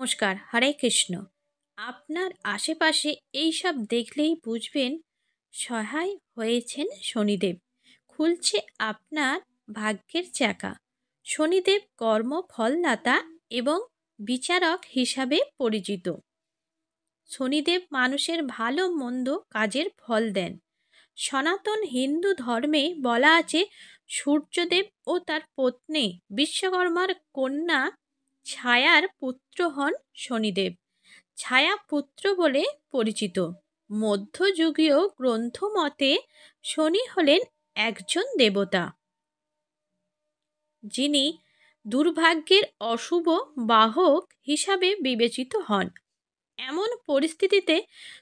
নমস্কার, হরে কৃষ্ণ। আপনার আশেপাশে এইসব দেখলেই বুঝবেন সহায় হয়েছেন শনিদেব। খুলছে আপনার ভাগ্যের চাকা। শনিদেব কর্মফলদাতা এবং বিচারক হিসাবে পরিচিত। শনিদেব মানুষের ভালো মন্দ কাজের ফল দেন। সনাতন হিন্দু ধর্মে বলা আছে সূর্যদেব ও তার পত্নী বিশ্বকর্মার কন্যা ছায়ার পুত্র হন শনিদেব। ছায়া পুত্র বলে পরিচিত। মধ্যযুগীয় গ্রন্থ মতে শনি হলেন একজন দেবতা, যিনি দুর্ভাগ্যের অশুভ বাহক হিসাবে বিবেচিত হন। এমন পরিস্থিতিতে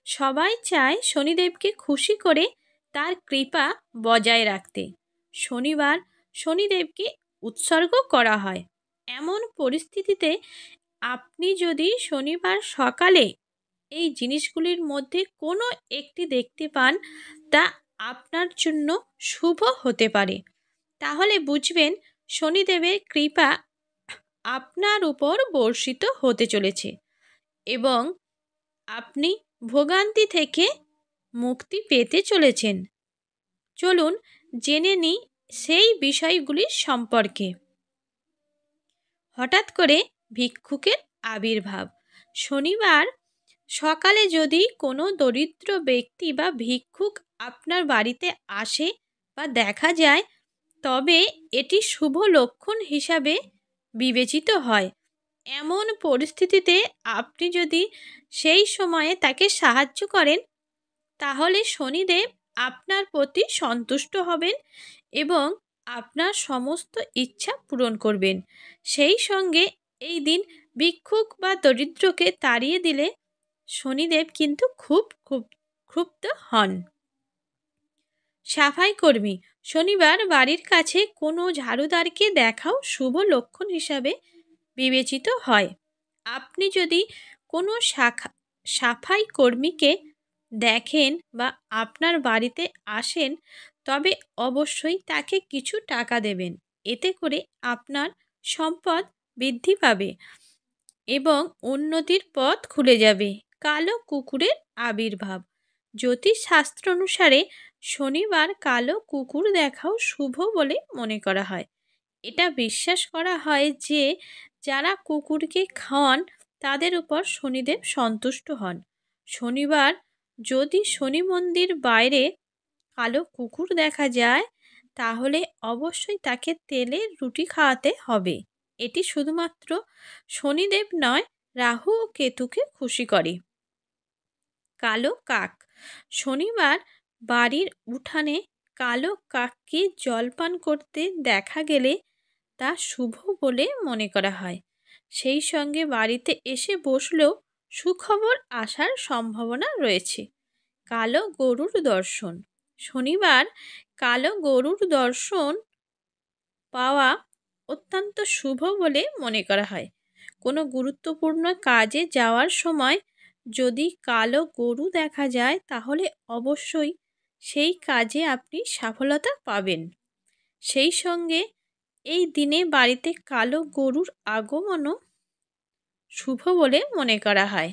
সবাই চায় শনিদেবকে খুশি করে তার কৃপা বজায় রাখতে। শনিবার শনিদেবকে উৎসর্গ করা হয়। এমন পরিস্থিতিতে আপনি যদি শনিবার সকালে এই জিনিসগুলির মধ্যে কোনো একটি দেখতে পান, তা আপনার জন্য শুভ হতে পারে। তাহলে বুঝবেন শনিদেবের কৃপা আপনার উপর বর্ষিত হতে চলেছে এবং আপনি ভোগান্তি থেকে মুক্তি পেতে চলেছেন। চলুন জেনে নিই সেই বিষয়গুলি সম্পর্কে। হঠাৎ করে ভিক্ষুকের আবির্ভাব। শনিবার সকালে যদি কোনো দরিদ্র ব্যক্তি বা ভিক্ষুক আপনার বাড়িতে আসে বা দেখা যায়, তবে এটি শুভ লক্ষণ হিসাবে বিবেচিত হয়। এমন পরিস্থিতিতে আপনি যদি সেই সময়ে তাকে সাহায্য করেন, তাহলে শনিদেব আপনার প্রতি সন্তুষ্ট হবেন এবং আপনার সমস্ত ইচ্ছা পূরণ করবেন। সেই সঙ্গে এই দিন ভিক্ষুক বা দরিদ্রকে তাড়িয়ে দিলে শনিদেব কিন্তু খুব ক্ষুব্ধ হন। সাফাই কর্মী। শনিবার বাড়ির কাছে কোনো ঝাড়ুদারকে দেখাও শুভ লক্ষণ হিসাবে বিবেচিত হয়। আপনি যদি কোনো সাফাই কর্মীকে দেখেন বা আপনার বাড়িতে আসেন, তবে অবশ্যই তাকে কিছু টাকা দেবেন। এতে করে আপনার সম্পদ বৃদ্ধি পাবে এবং উন্নতির পথ খুলে যাবে। কালো কুকুরের আবির্ভাব। জ্যোতিষশাস্ত্র অনুসারে শনিবার কালো কুকুর দেখাও শুভ বলে মনে করা হয়। এটা বিশ্বাস করা হয় যে যারা কুকুরকে খাওয়ান তাদের উপর শনিদেব সন্তুষ্ট হন। শনিবার যদি শনি মন্দির বাইরে কালো কুকুর দেখা যায়, তাহলে অবশ্যই তাকে তেলের রুটি খাওয়াতে হবে। এটি শুধুমাত্র শনিদেব নয়, রাহু ও কেতুকে খুশি করে। কালো কাক। শনিবার বাড়ির উঠানে কালো কাককে জলপান করতে দেখা গেলে তা শুভ বলে মনে করা হয়। সেই সঙ্গে বাড়িতে এসে বসলেও সুখবর আসার সম্ভাবনা রয়েছে। কালো গরুর দর্শন। শনিবার কালো গরুর দর্শন পাওয়া অত্যন্ত শুভ বলে মনে করা হয়। কোনো গুরুত্বপূর্ণ কাজে যাওয়ার সময় যদি কালো গরু দেখা যায়, তাহলে অবশ্যই সেই কাজে আপনি সফলতা পাবেন। সেই সঙ্গে এই দিনে বাড়িতে কালো গরুর আগমনও শুভ বলে মনে করা হয়।